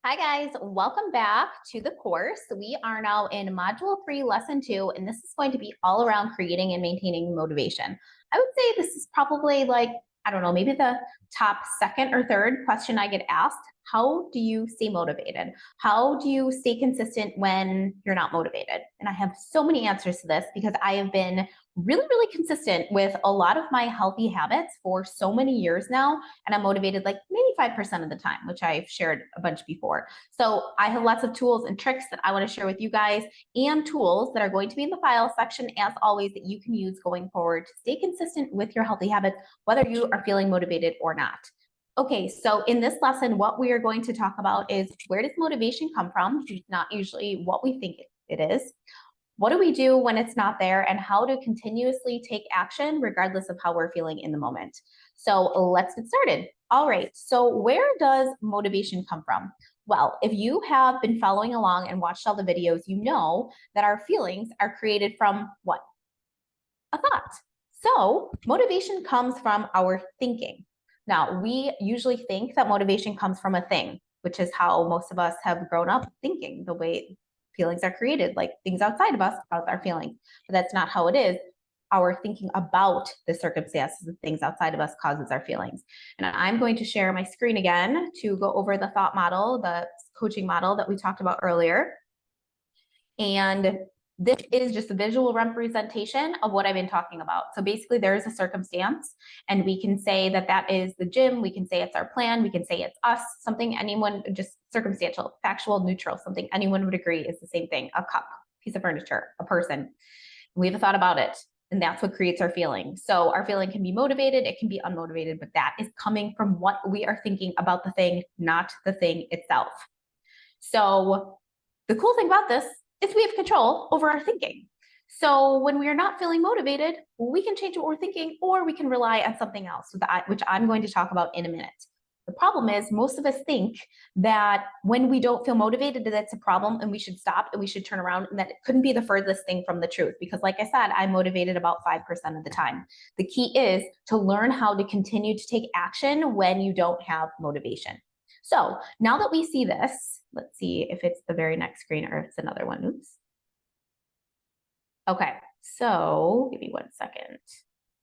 Hi guys, welcome back to the course. We are now in module 3, lesson 2, and this is going to be all around creating and maintaining motivation. I would say this is probably like, I don't know, maybe the top second or third question I get asked. How do you stay motivated? How do you stay consistent when you're not motivated? And I have so many answers to this because I have been really consistent with a lot of my healthy habits for so many years now, and I'm motivated like maybe 5% of the time, which I've shared a bunch before. So I have lots of tools and tricks that I want to share with you guys, and tools that are going to be in the file section as always that you can use going forward to stay consistent with your healthy habits, whether you are feeling motivated or not. Okay, so in this lesson, what we are going to talk about is, where does motivation come from? It's not usually what we think it is. What do we do when it's not there, and how to continuously take action regardless of how we're feeling in the moment? So let's get started. All right, so where does motivation come from? Well, if you have been following along and watched all the videos, you know that our feelings are created from what? A thought. So motivation comes from our thinking. Now, we usually think that motivation comes from a thing, which is how most of us have grown up thinking, the way feelings are created, like things outside of us cause our feelings. But that's not how it is. Our thinking about the circumstances of things outside of us causes our feelings. And I'm going to share my screen again to go over the thought model, the coaching model that we talked about earlier. And this is just a visual representation of what I've been talking about. So basically there is a circumstance, and we can say that that is the gym. We can say it's our plan. We can say it's us, something anyone, just circumstantial, factual, neutral, something anyone would agree is the same thing: a cup, piece of furniture, a person. We have a thought about it, and that's what creates our feeling. So our feeling can be motivated, it can be unmotivated, but that is coming from what we are thinking about the thing, not the thing itself. So the cool thing about this is we have control over our thinking. So when we are not feeling motivated, we can change what we're thinking, or we can rely on something else, which I'm going to talk about in a minute. The problem is, most of us think that when we don't feel motivated, that's a problem and we should stop and we should turn around, and that it couldn't be the furthest thing from the truth. Because like I said, I'm motivated about 5% of the time. The key is to learn how to continue to take action when you don't have motivation. So now that we see this, let's see if it's the very next screen or it's another one. Oops. Okay, so give me 1 second.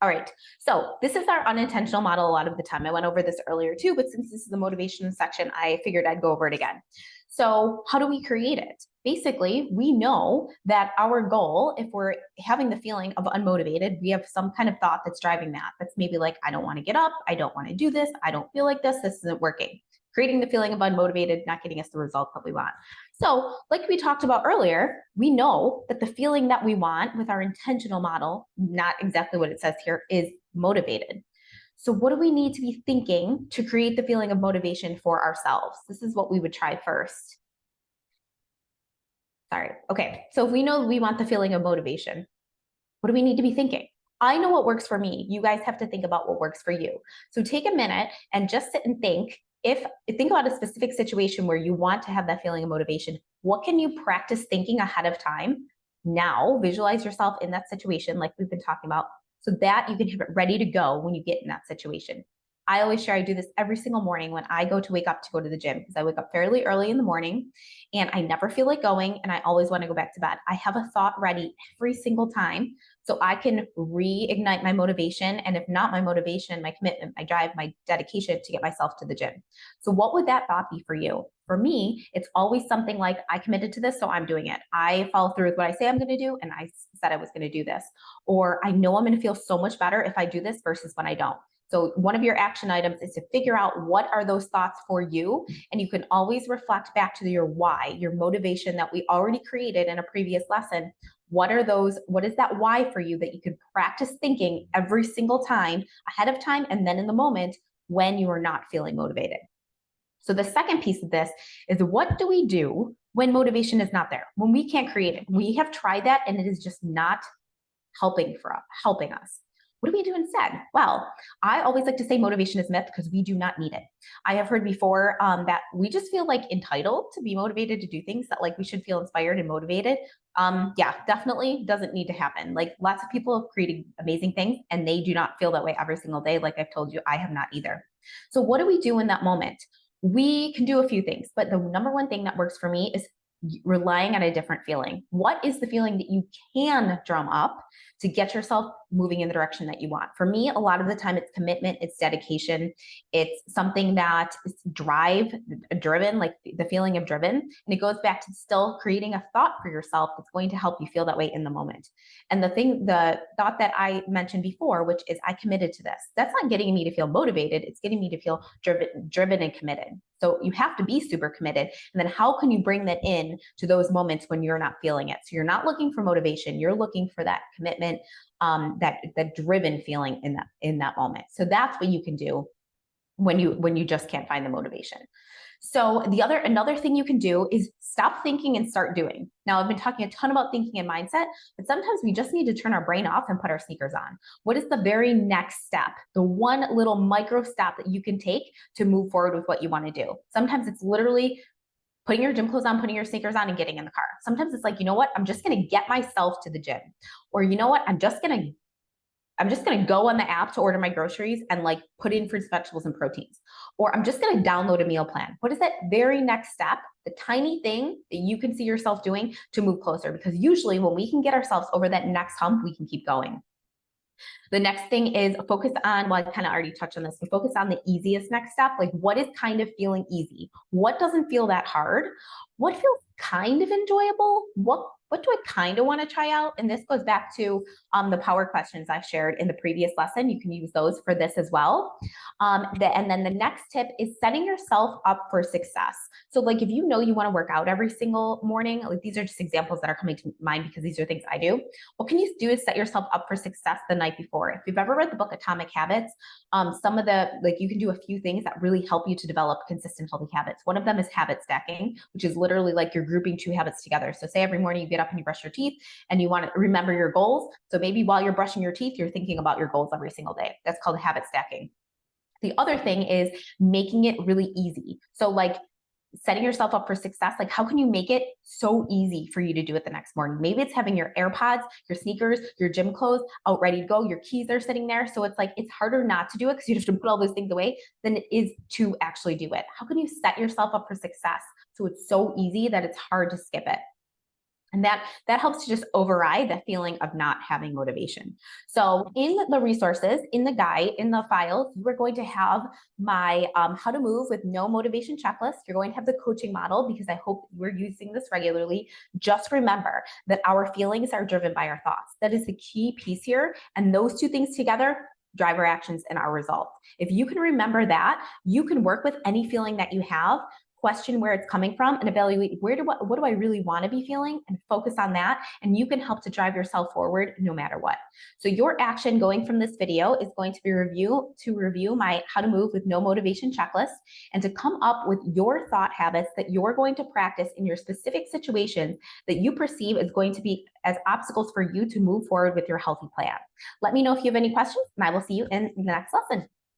All right, so this is our unintentional model a lot of the time. I went over this earlier too, but since this is the motivation section, I figured I'd go over it again. So how do we create it? Basically, we know that our goal, if we're having the feeling of unmotivated, we have some kind of thought that's driving that. That's maybe like, I don't want to get up, I don't want to do this, I don't feel like this isn't working. Creating the feeling of unmotivated, not getting us the result that we want. So like we talked about earlier, we know that the feeling that we want with our intentional model, not exactly what it says here, is motivated. So what do we need to be thinking to create the feeling of motivation for ourselves? This is what we would try first. Sorry. Okay, so if we know we want the feeling of motivation, what do we need to be thinking? I know what works for me. You guys have to think about what works for you. So take a minute and just sit and think about a specific situation where you want to have that feeling of motivation. What can you practice thinking ahead of time? Now visualize yourself in that situation like we've been talking about, so that you can have it ready to go when you get in that situation. I always share I do this every single morning when I go to wake up to go to the gym, because I wake up fairly early in the morning and I never feel like going, and I always want to go back to bed. I have a thought ready every single time so I can reignite my motivation, and if not my motivation, my commitment, my drive, my dedication to get myself to the gym. So what would that thought be for you? For me, it's always something like, I committed to this, so I'm doing it. I follow through with what I say I'm going to do, and I said I was going to do this. Or I know I'm going to feel so much better if I do this versus when I don't. So one of your action items is to figure out what are those thoughts for you, and you can always reflect back to your why, your motivation that we already created in a previous lesson. What is that why for you that you can practice thinking every single time, ahead of time, and then in the moment when you are not feeling motivated? So the second piece of this is, what do we do when motivation is not there, when we can't create it? We have tried that and it is just not helping us. What do we do instead? Well, I always like to say motivation is myth, because we do not need it. I have heard before that we just feel like entitled to be motivated to do things, that like we should feel inspired and motivated. Yeah, definitely doesn't need to happen. Like, lots of people have created amazing things and they do not feel that way every single day. Like I've told you, I have not either. So what do we do in that moment? We can do a few things, but the number one thing that works for me is relying on a different feeling. What is the feeling that you can drum up to get yourself moving in the direction that you want? For me, a lot of the time it's commitment, it's dedication, it's something that is driven, like the feeling of driven. And it goes back to still creating a thought for yourself that's going to help you feel that way in the moment. And the thought that I mentioned before, which is I committed to this, that's not getting me to feel motivated. It's getting me to feel driven and committed. So you have to be super committed. And then how can you bring that in to those moments when you're not feeling it? So you're not looking for motivation. You're looking for that commitment, that driven feeling in that moment. So that's what you can do when you just can't find the motivation. So another thing you can do is stop thinking and start doing. Now, I've been talking a ton about thinking and mindset, but sometimes we just need to turn our brain off and put our sneakers on. What is the very next step? The one little micro step that you can take to move forward with what you want to do. Sometimes it's literally putting your gym clothes on, putting your sneakers on, and getting in the car. Sometimes it's like, you know what? I'm just going to get myself to the gym. Or you know what? I'm just going to go on the app to order my groceries and like put in fruits, vegetables, and proteins. Or I'm just going to download a meal plan. What is that very next step? The tiny thing that you can see yourself doing to move closer. Because usually when we can get ourselves over that next hump, we can keep going. The next thing is focus on, well, I kind of already touched on this, but focus on the easiest next step. Like what is kind of feeling easy? What doesn't feel that hard? What feels kind of enjoyable? What do I kind of want to try out? And this goes back to the power questions I shared in the previous lesson. You can use those for this as well. And then the next tip is setting yourself up for success. So like if you know you want to work out every single morning, like these are just examples that are coming to mind because these are things I do. What can you do is set yourself up for success the night before. If you've ever read the book Atomic Habits, some of the, like you can do a few things that really help you to develop consistent healthy habits. One of them is habit stacking, which is literally like you're grouping two habits together. So say every morning you get up and you brush your teeth and you want to remember your goals. So maybe while you're brushing your teeth, you're thinking about your goals every single day. That's called habit stacking. The other thing is making it really easy. So like setting yourself up for success, like how can you make it so easy for you to do it the next morning? Maybe it's having your AirPods, your sneakers, your gym clothes out ready to go, your keys are sitting there. So it's like, it's harder not to do it because you have to put all those things away than it is to actually do it. How can you set yourself up for success so it's so easy that it's hard to skip it? And that helps to just override the feeling of not having motivation. So in the resources, in the guide, in the files, you are going to have my how to move with no motivation checklist. You're going to have the coaching model because I hope we're using this regularly. Just remember that our feelings are driven by our thoughts. That is the key piece here. And those two things together drive our actions and our results. If you can remember that, you can work with any feeling that you have, question where it's coming from, and evaluate what do I really want to be feeling, and focus on that. And you can help to drive yourself forward no matter what. So your action going from this video is going to be review my how to move with no motivation checklist, and to come up with your thought habits that you're going to practice in your specific situations that you perceive is going to be as obstacles for you to move forward with your healthy plan. Let me know if you have any questions, and I will see you in the next lesson.